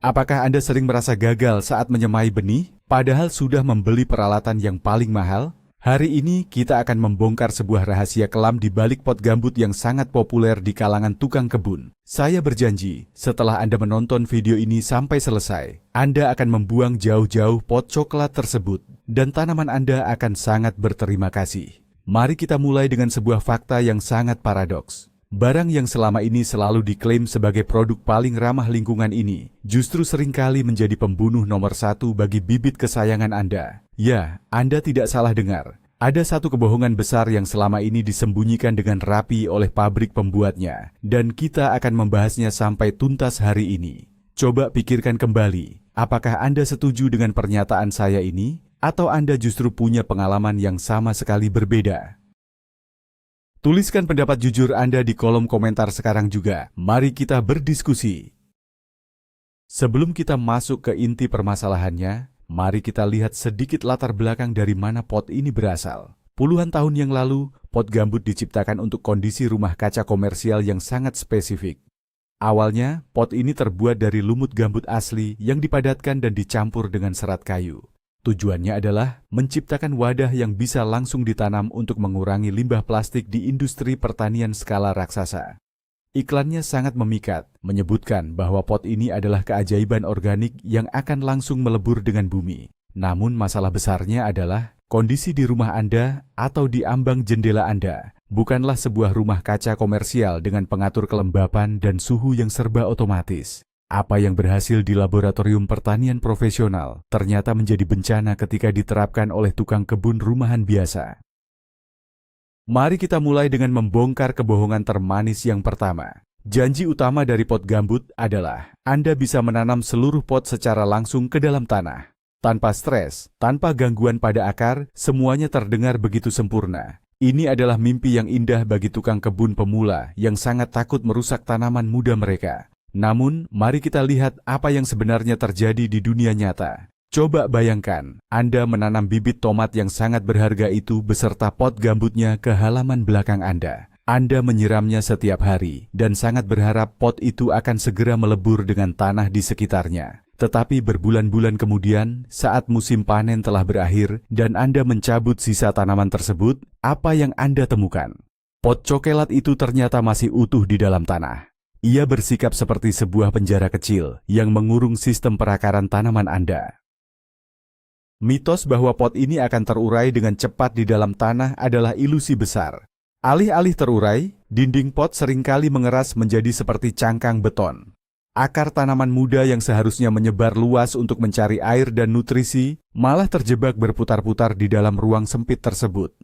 Apakah Anda sering merasa gagal saat menyemai benih, padahal sudah membeli peralatan yang paling mahal? Hari ini kita akan membongkar sebuah rahasia kelam di balik pot gambut yang sangat populer di kalangan tukang kebun. Saya berjanji, setelah Anda menonton video ini sampai selesai, Anda akan membuang jauh-jauh pot coklat tersebut, dan tanaman Anda akan sangat berterima kasih. Mari kita mulai dengan sebuah fakta yang sangat paradoks. Barang yang selama ini selalu diklaim sebagai produk paling ramah lingkungan ini, justru seringkali menjadi pembunuh nomor satu bagi bibit kesayangan Anda. Ya, Anda tidak salah dengar. Ada satu kebohongan besar yang selama ini disembunyikan dengan rapi oleh pabrik pembuatnya, dan kita akan membahasnya sampai tuntas hari ini. Coba pikirkan kembali, apakah Anda setuju dengan pernyataan saya ini, atau Anda justru punya pengalaman yang sama sekali berbeda? Tuliskan pendapat jujur Anda di kolom komentar sekarang juga. Mari kita berdiskusi. Sebelum kita masuk ke inti permasalahannya, mari kita lihat sedikit latar belakang dari mana pot ini berasal. Puluhan tahun yang lalu, pot gambut diciptakan untuk kondisi rumah kaca komersial yang sangat spesifik. Awalnya, pot ini terbuat dari lumut gambut asli yang dipadatkan dan dicampur dengan serat kayu. Tujuannya adalah menciptakan wadah yang bisa langsung ditanam untuk mengurangi limbah plastik di industri pertanian skala raksasa. Iklannya sangat memikat, menyebutkan bahwa pot ini adalah keajaiban organik yang akan langsung melebur dengan bumi. Namun masalah besarnya adalah kondisi di rumah Anda atau di ambang jendela Anda bukanlah sebuah rumah kaca komersial dengan pengatur kelembapan dan suhu yang serba otomatis. Apa yang berhasil di laboratorium pertanian profesional ternyata menjadi bencana ketika diterapkan oleh tukang kebun rumahan biasa. Mari kita mulai dengan membongkar kebohongan termanis yang pertama. Janji utama dari pot gambut adalah Anda bisa menanam seluruh pot secara langsung ke dalam tanah. Tanpa stres, tanpa gangguan pada akar, semuanya terdengar begitu sempurna. Ini adalah mimpi yang indah bagi tukang kebun pemula yang sangat takut merusak tanaman muda mereka. Namun, mari kita lihat apa yang sebenarnya terjadi di dunia nyata. Coba bayangkan, Anda menanam bibit tomat yang sangat berharga itu beserta pot gambutnya ke halaman belakang Anda. Anda menyiramnya setiap hari dan sangat berharap pot itu akan segera melebur dengan tanah di sekitarnya. Tetapi berbulan-bulan kemudian, saat musim panen telah berakhir dan Anda mencabut sisa tanaman tersebut, apa yang Anda temukan? Pot coklat itu ternyata masih utuh di dalam tanah. Ia bersikap seperti sebuah penjara kecil yang mengurung sistem perakaran tanaman Anda. Mitos bahwa pot ini akan terurai dengan cepat di dalam tanah adalah ilusi besar. Alih-alih terurai, dinding pot seringkali mengeras menjadi seperti cangkang beton. Akar tanaman muda yang seharusnya menyebar luas untuk mencari air dan nutrisi, malah terjebak berputar-putar di dalam ruang sempit tersebut.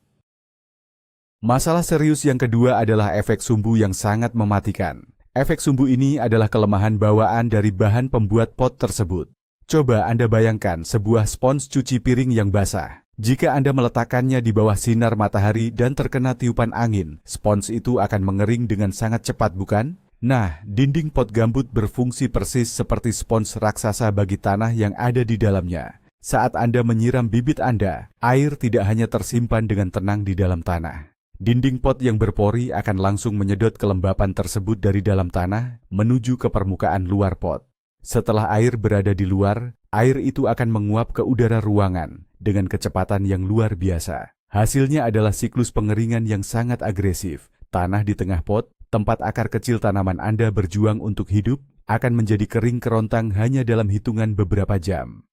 Masalah serius yang kedua adalah efek sumbu yang sangat mematikan. Efek sumbu ini adalah kelemahan bawaan dari bahan pembuat pot tersebut. Coba Anda bayangkan sebuah spons cuci piring yang basah. Jika Anda meletakkannya di bawah sinar matahari dan terkena tiupan angin, spons itu akan mengering dengan sangat cepat, bukan? Nah, dinding pot gambut berfungsi persis seperti spons raksasa bagi tanah yang ada di dalamnya. Saat Anda menyiram bibit Anda, air tidak hanya tersimpan dengan tenang di dalam tanah. Dinding pot yang berpori akan langsung menyedot kelembapan tersebut dari dalam tanah menuju ke permukaan luar pot. Setelah air berada di luar, air itu akan menguap ke udara ruangan dengan kecepatan yang luar biasa. Hasilnya adalah siklus pengeringan yang sangat agresif. Tanah di tengah pot, tempat akar kecil tanaman Anda berjuang untuk hidup, akan menjadi kering kerontang hanya dalam hitungan beberapa jam.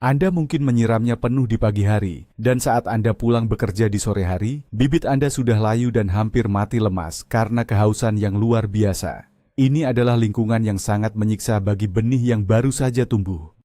Anda mungkin menyiramnya penuh di pagi hari, dan saat Anda pulang bekerja di sore hari, bibit Anda sudah layu dan hampir mati lemas karena kehausan yang luar biasa. Ini adalah lingkungan yang sangat menyiksa bagi benih yang baru saja tumbuh.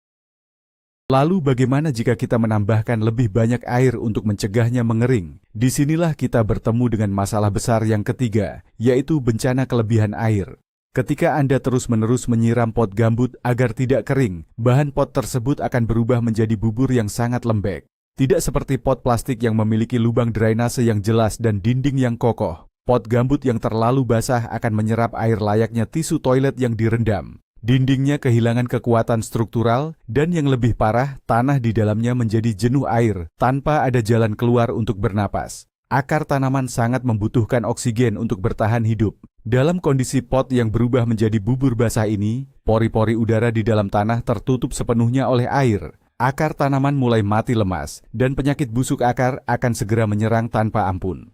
Lalu bagaimana jika kita menambahkan lebih banyak air untuk mencegahnya mengering? Disinilah kita bertemu dengan masalah besar yang ketiga, yaitu bencana kelebihan air. Ketika Anda terus-menerus menyiram pot gambut agar tidak kering, bahan pot tersebut akan berubah menjadi bubur yang sangat lembek. Tidak seperti pot plastik yang memiliki lubang drainase yang jelas dan dinding yang kokoh. Pot gambut yang terlalu basah akan menyerap air layaknya tisu toilet yang direndam. Dindingnya kehilangan kekuatan struktural, dan yang lebih parah, tanah di dalamnya menjadi jenuh air tanpa ada jalan keluar untuk bernapas. Akar tanaman sangat membutuhkan oksigen untuk bertahan hidup, Dalam kondisi pot yang berubah menjadi bubur basah ini, pori-pori udara di dalam tanah tertutup sepenuhnya oleh air. Akar tanaman mulai mati lemas, dan penyakit busuk akar akan segera menyerang tanpa ampun.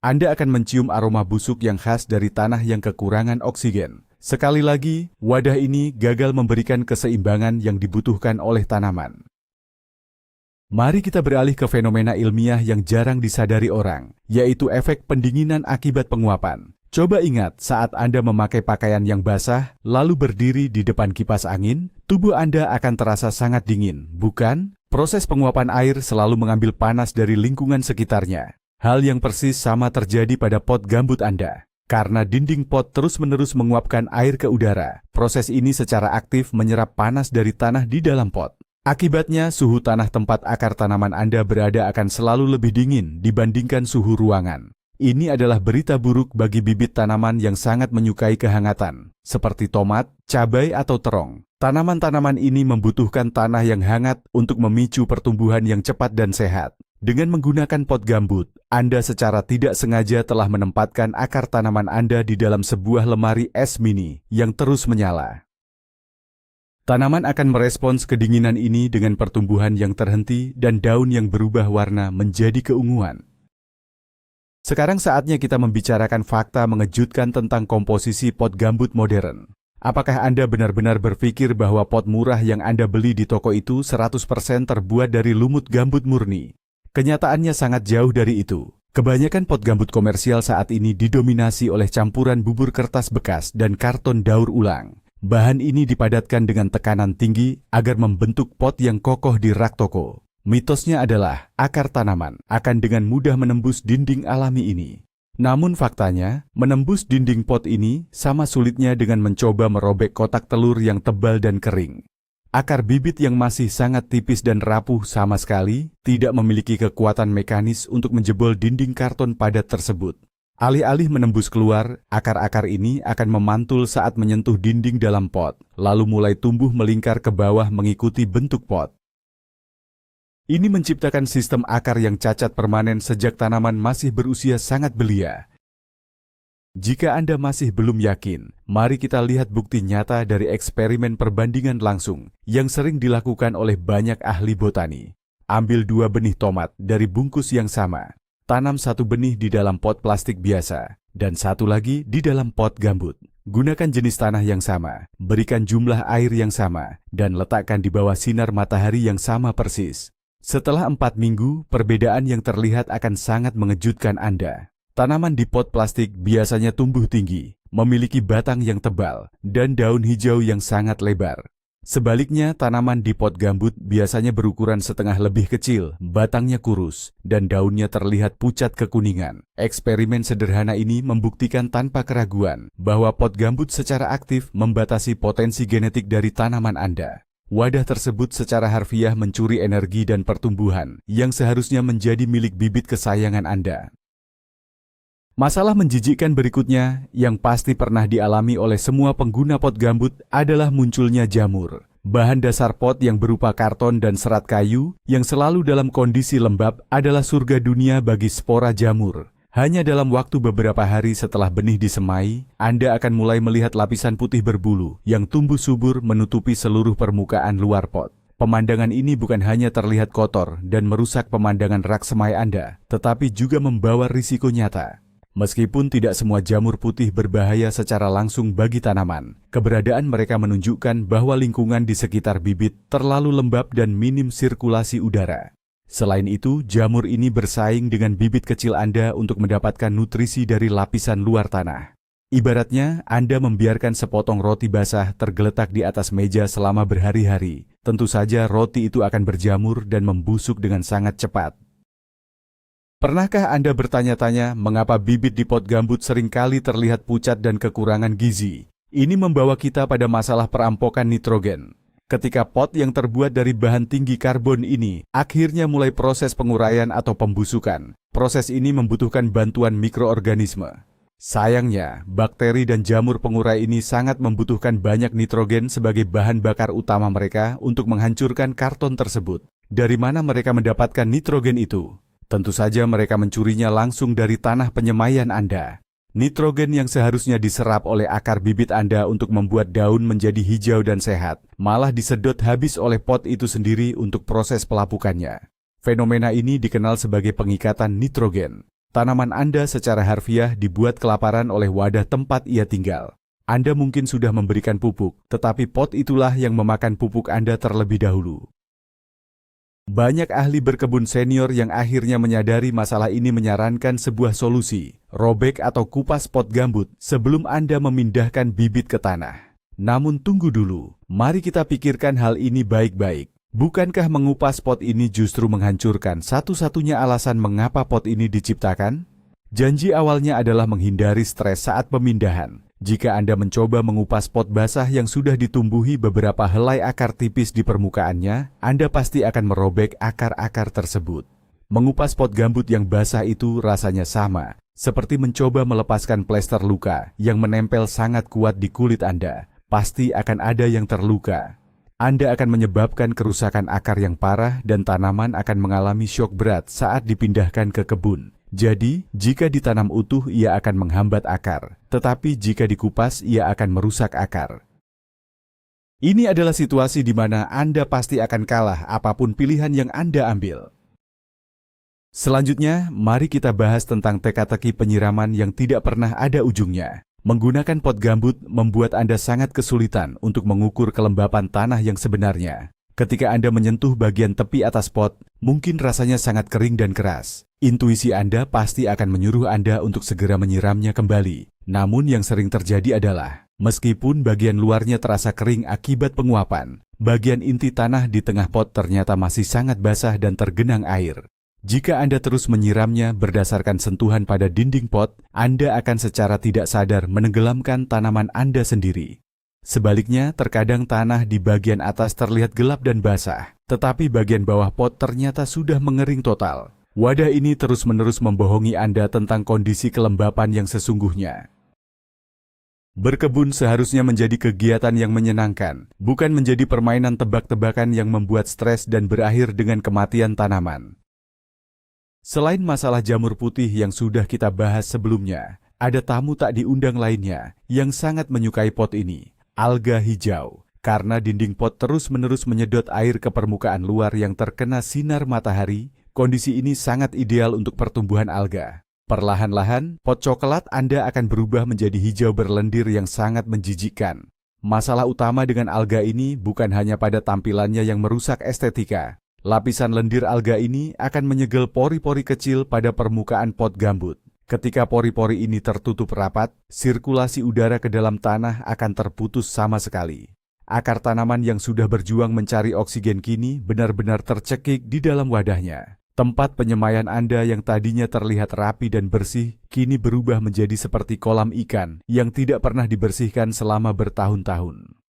Anda akan mencium aroma busuk yang khas dari tanah yang kekurangan oksigen. Sekali lagi, wadah ini gagal memberikan keseimbangan yang dibutuhkan oleh tanaman. Mari kita beralih ke fenomena ilmiah yang jarang disadari orang, yaitu efek pendinginan akibat penguapan. Coba ingat saat Anda memakai pakaian yang basah, lalu berdiri di depan kipas angin, tubuh Anda akan terasa sangat dingin, bukan? Proses penguapan air selalu mengambil panas dari lingkungan sekitarnya. Hal yang persis sama terjadi pada pot gambut Anda. Karena dinding pot terus-menerus menguapkan air ke udara, proses ini secara aktif menyerap panas dari tanah di dalam pot. Akibatnya, suhu tanah tempat akar tanaman Anda berada akan selalu lebih dingin dibandingkan suhu ruangan. Ini adalah berita buruk bagi bibit tanaman yang sangat menyukai kehangatan, seperti tomat, cabai, atau terong. Tanaman-tanaman ini membutuhkan tanah yang hangat untuk memicu pertumbuhan yang cepat dan sehat. Dengan menggunakan pot gambut, Anda secara tidak sengaja telah menempatkan akar tanaman Anda di dalam sebuah lemari es mini yang terus menyala. Tanaman akan merespons kedinginan ini dengan pertumbuhan yang terhenti dan daun yang berubah warna menjadi keunguan. Sekarang saatnya kita membicarakan fakta mengejutkan tentang komposisi pot gambut modern. Apakah Anda benar-benar berpikir bahwa pot murah yang Anda beli di toko itu 100% terbuat dari lumut gambut murni? Kenyataannya sangat jauh dari itu. Kebanyakan pot gambut komersial saat ini didominasi oleh campuran bubur kertas bekas dan karton daur ulang. Bahan ini dipadatkan dengan tekanan tinggi agar membentuk pot yang kokoh di rak toko. Mitosnya adalah akar tanaman akan dengan mudah menembus dinding alami ini. Namun faktanya, menembus dinding pot ini sama sulitnya dengan mencoba merobek kotak telur yang tebal dan kering. Akar bibit yang masih sangat tipis dan rapuh sama sekali tidak memiliki kekuatan mekanis untuk menjebol dinding karton padat tersebut. Alih-alih menembus keluar, akar-akar ini akan memantul saat menyentuh dinding dalam pot, lalu mulai tumbuh melingkar ke bawah mengikuti bentuk pot. Ini menciptakan sistem akar yang cacat permanen sejak tanaman masih berusia sangat belia. Jika Anda masih belum yakin, mari kita lihat bukti nyata dari eksperimen perbandingan langsung yang sering dilakukan oleh banyak ahli botani. Ambil 2 benih tomat dari bungkus yang sama. Tanam 1 benih di dalam pot plastik biasa, dan 1 lagi di dalam pot gambut. Gunakan jenis tanah yang sama, berikan jumlah air yang sama, dan letakkan di bawah sinar matahari yang sama persis. Setelah 4 minggu, perbedaan yang terlihat akan sangat mengejutkan Anda. Tanaman di pot plastik biasanya tumbuh tinggi, memiliki batang yang tebal, dan daun hijau yang sangat lebar. Sebaliknya, tanaman di pot gambut biasanya berukuran setengah lebih kecil, batangnya kurus, dan daunnya terlihat pucat kekuningan. Eksperimen sederhana ini membuktikan tanpa keraguan bahwa pot gambut secara aktif membatasi potensi genetik dari tanaman Anda. Wadah tersebut secara harfiah mencuri energi dan pertumbuhan yang seharusnya menjadi milik bibit kesayangan Anda. Masalah menjijikkan berikutnya yang pasti pernah dialami oleh semua pengguna pot gambut adalah munculnya jamur. Bahan dasar pot yang berupa karton dan serat kayu yang selalu dalam kondisi lembab adalah surga dunia bagi spora jamur. Hanya dalam waktu beberapa hari setelah benih disemai, Anda akan mulai melihat lapisan putih berbulu yang tumbuh subur menutupi seluruh permukaan luar pot. Pemandangan ini bukan hanya terlihat kotor dan merusak pemandangan rak semai Anda, tetapi juga membawa risiko nyata. Meskipun tidak semua jamur putih berbahaya secara langsung bagi tanaman, keberadaan mereka menunjukkan bahwa lingkungan di sekitar bibit terlalu lembab dan minim sirkulasi udara. Selain itu, jamur ini bersaing dengan bibit kecil Anda untuk mendapatkan nutrisi dari lapisan luar tanah. Ibaratnya, Anda membiarkan sepotong roti basah tergeletak di atas meja selama berhari-hari. Tentu saja roti itu akan berjamur dan membusuk dengan sangat cepat. Pernahkah Anda bertanya-tanya mengapa bibit di pot gambut seringkali terlihat pucat dan kekurangan gizi? Ini membawa kita pada masalah perampokan nitrogen. Ketika pot yang terbuat dari bahan tinggi karbon ini akhirnya mulai proses penguraian atau pembusukan, proses ini membutuhkan bantuan mikroorganisme. Sayangnya, bakteri dan jamur pengurai ini sangat membutuhkan banyak nitrogen sebagai bahan bakar utama mereka untuk menghancurkan karton tersebut. Dari mana mereka mendapatkan nitrogen itu? Tentu saja mereka mencurinya langsung dari tanah penyemaian Anda. Nitrogen yang seharusnya diserap oleh akar bibit Anda untuk membuat daun menjadi hijau dan sehat, malah disedot habis oleh pot itu sendiri untuk proses pelapukannya. Fenomena ini dikenal sebagai pengikatan nitrogen. Tanaman Anda secara harfiah dibuat kelaparan oleh wadah tempat ia tinggal. Anda mungkin sudah memberikan pupuk, tetapi pot itulah yang memakan pupuk Anda terlebih dahulu. Banyak ahli berkebun senior yang akhirnya menyadari masalah ini menyarankan sebuah solusi, robek atau kupas pot gambut sebelum Anda memindahkan bibit ke tanah. Namun tunggu dulu, mari kita pikirkan hal ini baik-baik. Bukankah mengupas pot ini justru menghancurkan satu-satunya alasan mengapa pot ini diciptakan? Janji awalnya adalah menghindari stres saat pemindahan. Jika Anda mencoba mengupas pot basah yang sudah ditumbuhi beberapa helai akar tipis di permukaannya, Anda pasti akan merobek akar-akar tersebut. Mengupas pot gambut yang basah itu rasanya sama, seperti mencoba melepaskan plester luka yang menempel sangat kuat di kulit Anda. Pasti akan ada yang terluka. Anda akan menyebabkan kerusakan akar yang parah dan tanaman akan mengalami syok berat saat dipindahkan ke kebun. Jadi, jika ditanam utuh, ia akan menghambat akar. Tetapi jika dikupas, ia akan merusak akar. Ini adalah situasi di mana Anda pasti akan kalah apapun pilihan yang Anda ambil. Selanjutnya, mari kita bahas tentang teka-teki penyiraman yang tidak pernah ada ujungnya. Menggunakan pot gambut membuat Anda sangat kesulitan untuk mengukur kelembapan tanah yang sebenarnya. Ketika Anda menyentuh bagian tepi atas pot, mungkin rasanya sangat kering dan keras. Intuisi Anda pasti akan menyuruh Anda untuk segera menyiramnya kembali. Namun yang sering terjadi adalah, meskipun bagian luarnya terasa kering akibat penguapan, bagian inti tanah di tengah pot ternyata masih sangat basah dan tergenang air. Jika Anda terus menyiramnya berdasarkan sentuhan pada dinding pot, Anda akan secara tidak sadar menenggelamkan tanaman Anda sendiri. Sebaliknya, terkadang tanah di bagian atas terlihat gelap dan basah, tetapi bagian bawah pot ternyata sudah mengering total. Wadah ini terus-menerus membohongi Anda tentang kondisi kelembapan yang sesungguhnya. Berkebun seharusnya menjadi kegiatan yang menyenangkan, bukan menjadi permainan tebak-tebakan yang membuat stres dan berakhir dengan kematian tanaman. Selain masalah jamur putih yang sudah kita bahas sebelumnya, ada tamu tak diundang lainnya yang sangat menyukai pot ini, alga hijau. Karena dinding pot terus-menerus menyedot air ke permukaan luar yang terkena sinar matahari, kondisi ini sangat ideal untuk pertumbuhan alga. Perlahan-lahan, pot coklat Anda akan berubah menjadi hijau berlendir yang sangat menjijikkan. Masalah utama dengan alga ini bukan hanya pada tampilannya yang merusak estetika. Lapisan lendir alga ini akan menyegel pori-pori kecil pada permukaan pot gambut. Ketika pori-pori ini tertutup rapat, sirkulasi udara ke dalam tanah akan terputus sama sekali. Akar tanaman yang sudah berjuang mencari oksigen kini benar-benar tercekik di dalam wadahnya. Tempat penyemaian Anda yang tadinya terlihat rapi dan bersih, kini berubah menjadi seperti kolam ikan yang tidak pernah dibersihkan selama bertahun-tahun.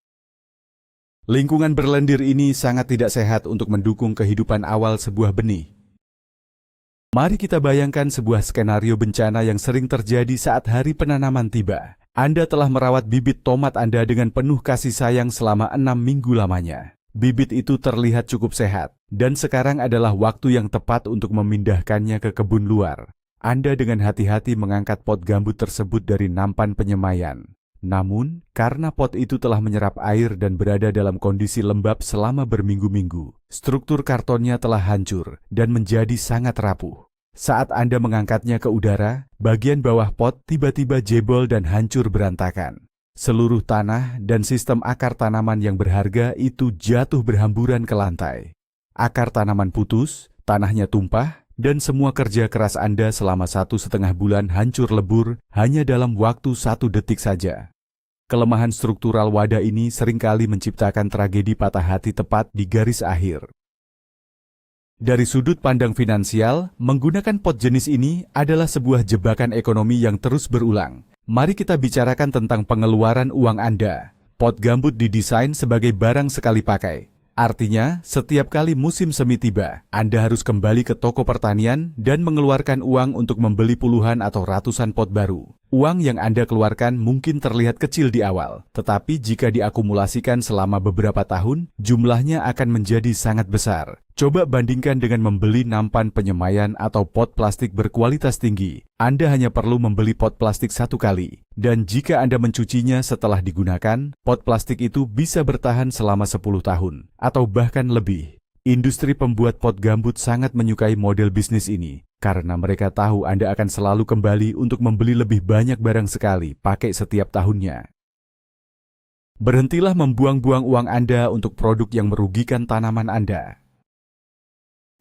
Lingkungan berlendir ini sangat tidak sehat untuk mendukung kehidupan awal sebuah benih. Mari kita bayangkan sebuah skenario bencana yang sering terjadi saat hari penanaman tiba. Anda telah merawat bibit tomat Anda dengan penuh kasih sayang selama 6 minggu lamanya. Bibit itu terlihat cukup sehat, dan sekarang adalah waktu yang tepat untuk memindahkannya ke kebun luar. Anda dengan hati-hati mengangkat pot gambut tersebut dari nampan penyemaian. Namun, karena pot itu telah menyerap air dan berada dalam kondisi lembab selama berminggu-minggu, struktur kartonnya telah hancur dan menjadi sangat rapuh. Saat Anda mengangkatnya ke udara, bagian bawah pot tiba-tiba jebol dan hancur berantakan. Seluruh tanah dan sistem akar tanaman yang berharga itu jatuh berhamburan ke lantai. Akar tanaman putus, tanahnya tumpah, dan semua kerja keras Anda selama 1,5 bulan hancur lebur hanya dalam waktu 1 detik saja. Kelemahan struktural wadah ini seringkali menciptakan tragedi patah hati tepat di garis akhir. Dari sudut pandang finansial, menggunakan pot jenis ini adalah sebuah jebakan ekonomi yang terus berulang. Mari kita bicarakan tentang pengeluaran uang Anda. Pot gambut didesain sebagai barang sekali pakai. Artinya, setiap kali musim semi tiba, Anda harus kembali ke toko pertanian dan mengeluarkan uang untuk membeli puluhan atau ratusan pot baru. Uang yang Anda keluarkan mungkin terlihat kecil di awal, tetapi jika diakumulasikan selama beberapa tahun, jumlahnya akan menjadi sangat besar. Coba bandingkan dengan membeli nampan penyemaian atau pot plastik berkualitas tinggi. Anda hanya perlu membeli pot plastik satu kali. Dan jika Anda mencucinya setelah digunakan, pot plastik itu bisa bertahan selama 10 tahun, atau bahkan lebih. Industri pembuat pot gambut sangat menyukai model bisnis ini, karena mereka tahu Anda akan selalu kembali untuk membeli lebih banyak barang sekali pakai setiap tahunnya. Berhentilah membuang-buang uang Anda untuk produk yang merugikan tanaman Anda.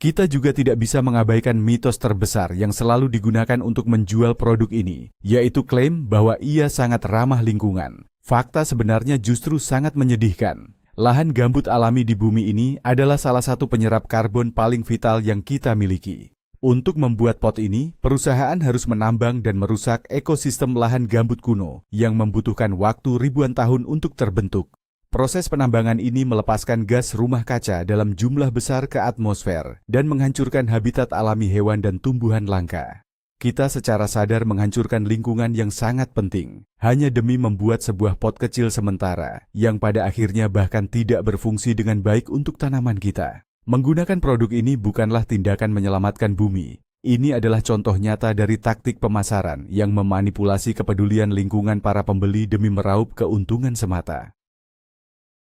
Kita juga tidak bisa mengabaikan mitos terbesar yang selalu digunakan untuk menjual produk ini, yaitu klaim bahwa ia sangat ramah lingkungan. Fakta sebenarnya justru sangat menyedihkan. Lahan gambut alami di bumi ini adalah salah satu penyerap karbon paling vital yang kita miliki. Untuk membuat pot ini, perusahaan harus menambang dan merusak ekosistem lahan gambut kuno yang membutuhkan waktu ribuan tahun untuk terbentuk. Proses penambangan ini melepaskan gas rumah kaca dalam jumlah besar ke atmosfer dan menghancurkan habitat alami hewan dan tumbuhan langka. Kita secara sadar menghancurkan lingkungan yang sangat penting, hanya demi membuat sebuah pot kecil sementara, yang pada akhirnya bahkan tidak berfungsi dengan baik untuk tanaman kita. Menggunakan produk ini bukanlah tindakan menyelamatkan bumi. Ini adalah contoh nyata dari taktik pemasaran yang memanipulasi kepedulian lingkungan para pembeli demi meraup keuntungan semata.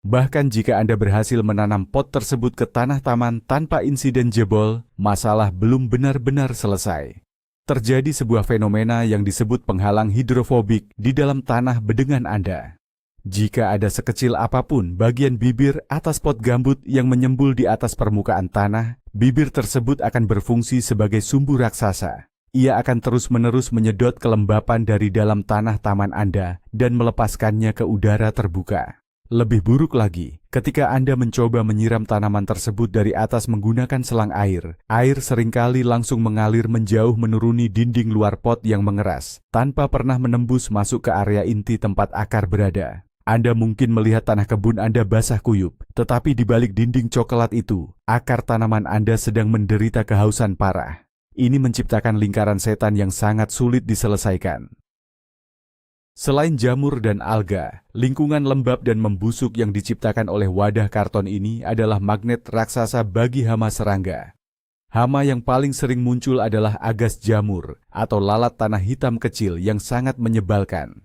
Bahkan jika Anda berhasil menanam pot tersebut ke tanah taman tanpa insiden jebol, masalah belum benar-benar selesai. Terjadi sebuah fenomena yang disebut penghalang hidrofobik di dalam tanah bedengan Anda. Jika ada sekecil apapun bagian bibir atas pot gambut yang menyembul di atas permukaan tanah, bibir tersebut akan berfungsi sebagai sumbu raksasa. Ia akan terus-menerus menyedot kelembapan dari dalam tanah taman Anda dan melepaskannya ke udara terbuka. Lebih buruk lagi, ketika Anda mencoba menyiram tanaman tersebut dari atas menggunakan selang air seringkali langsung mengalir menjauh menuruni dinding luar pot yang mengeras, tanpa pernah menembus masuk ke area inti tempat akar berada. Anda mungkin melihat tanah kebun Anda basah kuyup, tetapi di balik dinding coklat itu, akar tanaman Anda sedang menderita kehausan parah. Ini menciptakan lingkaran setan yang sangat sulit diselesaikan. Selain jamur dan alga, lingkungan lembab dan membusuk yang diciptakan oleh wadah karton ini adalah magnet raksasa bagi hama serangga. Hama yang paling sering muncul adalah agas jamur atau lalat tanah hitam kecil yang sangat menyebalkan.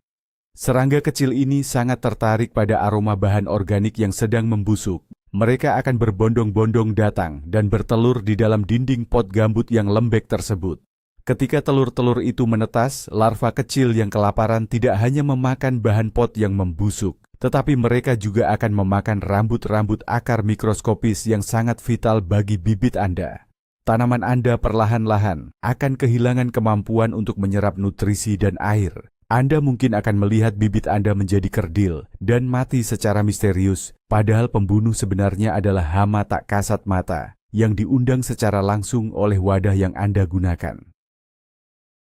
Serangga kecil ini sangat tertarik pada aroma bahan organik yang sedang membusuk. Mereka akan berbondong-bondong datang dan bertelur di dalam dinding pot gambut yang lembek tersebut. Ketika telur-telur itu menetas, larva kecil yang kelaparan tidak hanya memakan bahan pot yang membusuk, tetapi mereka juga akan memakan rambut-rambut akar mikroskopis yang sangat vital bagi bibit Anda. Tanaman Anda perlahan-lahan akan kehilangan kemampuan untuk menyerap nutrisi dan air. Anda mungkin akan melihat bibit Anda menjadi kerdil dan mati secara misterius, padahal pembunuh sebenarnya adalah hama tak kasat mata yang diundang secara langsung oleh wadah yang Anda gunakan.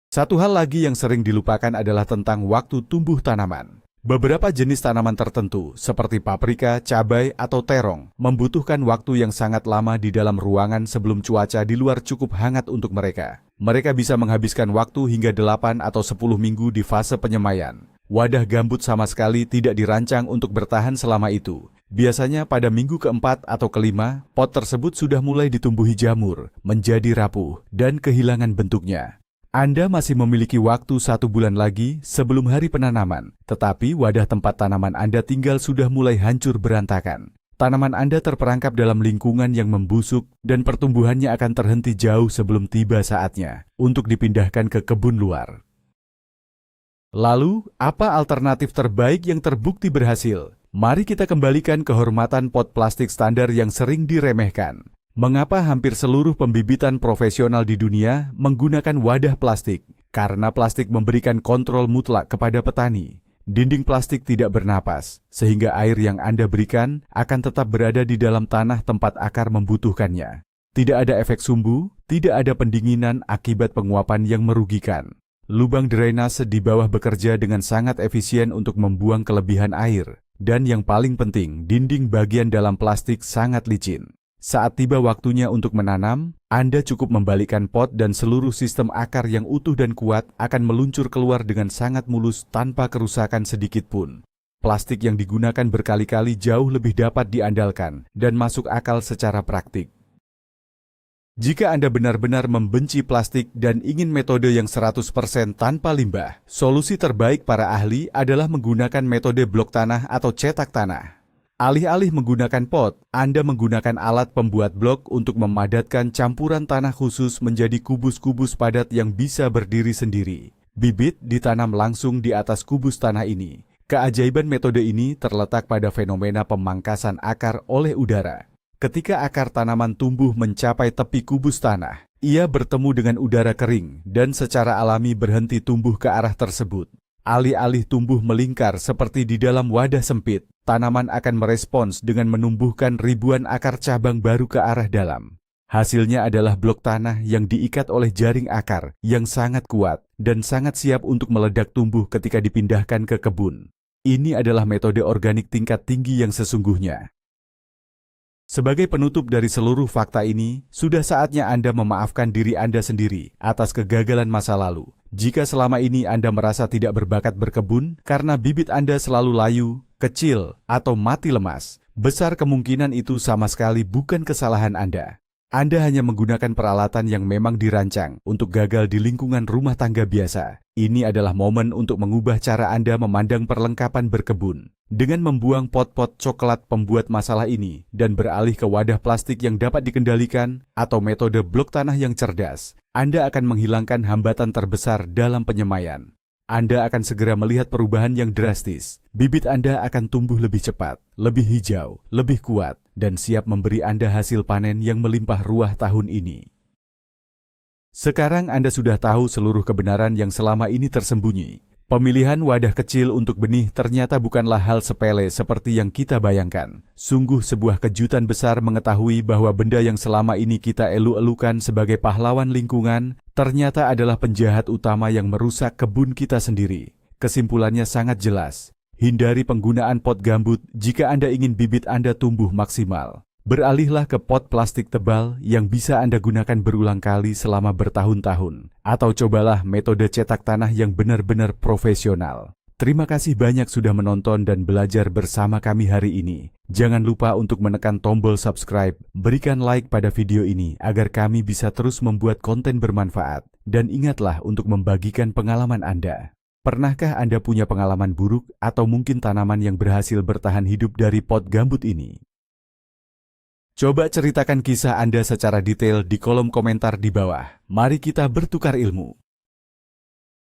Satu hal lagi yang sering dilupakan adalah tentang waktu tumbuh tanaman. Beberapa jenis tanaman tertentu, seperti paprika, cabai, atau terong, membutuhkan waktu yang sangat lama di dalam ruangan sebelum cuaca di luar cukup hangat untuk mereka. Mereka bisa menghabiskan waktu hingga 8 atau 10 minggu di fase penyemaian. Wadah gambut sama sekali tidak dirancang untuk bertahan selama itu. Biasanya pada minggu keempat atau kelima, pot tersebut sudah mulai ditumbuhi jamur, menjadi rapuh, dan kehilangan bentuknya. Anda masih memiliki waktu 1 bulan lagi sebelum hari penanaman, tetapi wadah tempat tanaman Anda tinggal sudah mulai hancur berantakan. Tanaman Anda terperangkap dalam lingkungan yang membusuk dan pertumbuhannya akan terhenti jauh sebelum tiba saatnya untuk dipindahkan ke kebun luar. Lalu, apa alternatif terbaik yang terbukti berhasil? Mari kita kembalikan kehormatan pot plastik standar yang sering diremehkan. Mengapa hampir seluruh pembibitan profesional di dunia menggunakan wadah plastik? Karena plastik memberikan kontrol mutlak kepada petani. Dinding plastik tidak bernapas, sehingga air yang Anda berikan akan tetap berada di dalam tanah tempat akar membutuhkannya. Tidak ada efek sumbu, tidak ada pendinginan akibat penguapan yang merugikan. Lubang drainase di bawah bekerja dengan sangat efisien untuk membuang kelebihan air. Dan yang paling penting, dinding bagian dalam plastik sangat licin. Saat tiba waktunya untuk menanam, Anda cukup membalikkan pot dan seluruh sistem akar yang utuh dan kuat akan meluncur keluar dengan sangat mulus tanpa kerusakan sedikit pun. Plastik yang digunakan berkali-kali jauh lebih dapat diandalkan dan masuk akal secara praktik. Jika Anda benar-benar membenci plastik dan ingin metode yang 100% tanpa limbah, solusi terbaik para ahli adalah menggunakan metode blok tanah atau cetak tanah. Alih-alih menggunakan pot, Anda menggunakan alat pembuat blok untuk memadatkan campuran tanah khusus menjadi kubus-kubus padat yang bisa berdiri sendiri. Bibit ditanam langsung di atas kubus tanah ini. Keajaiban metode ini terletak pada fenomena pemangkasan akar oleh udara. Ketika akar tanaman tumbuh mencapai tepi kubus tanah, ia bertemu dengan udara kering dan secara alami berhenti tumbuh ke arah tersebut. Alih-alih tumbuh melingkar seperti di dalam wadah sempit, tanaman akan merespons dengan menumbuhkan ribuan akar cabang baru ke arah dalam. Hasilnya adalah blok tanah yang diikat oleh jaring akar yang sangat kuat dan sangat siap untuk meledak tumbuh ketika dipindahkan ke kebun. Ini adalah metode organik tingkat tinggi yang sesungguhnya. Sebagai penutup dari seluruh fakta ini, sudah saatnya Anda memaafkan diri Anda sendiri atas kegagalan masa lalu. Jika selama ini Anda merasa tidak berbakat berkebun karena bibit Anda selalu layu, kecil, atau mati lemas, besar kemungkinan itu sama sekali bukan kesalahan Anda. Anda hanya menggunakan peralatan yang memang dirancang untuk gagal di lingkungan rumah tangga biasa. Ini adalah momen untuk mengubah cara Anda memandang perlengkapan berkebun. Dengan membuang pot-pot coklat pembuat masalah ini dan beralih ke wadah plastik yang dapat dikendalikan atau metode blok tanah yang cerdas, Anda akan menghilangkan hambatan terbesar dalam penyemaian. Anda akan segera melihat perubahan yang drastis. Bibit Anda akan tumbuh lebih cepat, lebih hijau, lebih kuat, dan siap memberi Anda hasil panen yang melimpah ruah tahun ini. Sekarang Anda sudah tahu seluruh kebenaran yang selama ini tersembunyi. Pemilihan wadah kecil untuk benih ternyata bukanlah hal sepele seperti yang kita bayangkan. Sungguh sebuah kejutan besar mengetahui bahwa benda yang selama ini kita elu-elukan sebagai pahlawan lingkungan ternyata adalah penjahat utama yang merusak kebun kita sendiri. Kesimpulannya sangat jelas. Hindari penggunaan pot gambut jika Anda ingin bibit Anda tumbuh maksimal. Beralihlah ke pot plastik tebal yang bisa Anda gunakan berulang kali selama bertahun-tahun. Atau cobalah metode cetak tanah yang benar-benar profesional. Terima kasih banyak sudah menonton dan belajar bersama kami hari ini. Jangan lupa untuk menekan tombol subscribe, berikan like pada video ini agar kami bisa terus membuat konten bermanfaat. Dan ingatlah untuk membagikan pengalaman Anda. Pernahkah Anda punya pengalaman buruk atau mungkin tanaman yang berhasil bertahan hidup dari pot gambut ini? Coba ceritakan kisah Anda secara detail di kolom komentar di bawah. Mari kita bertukar ilmu.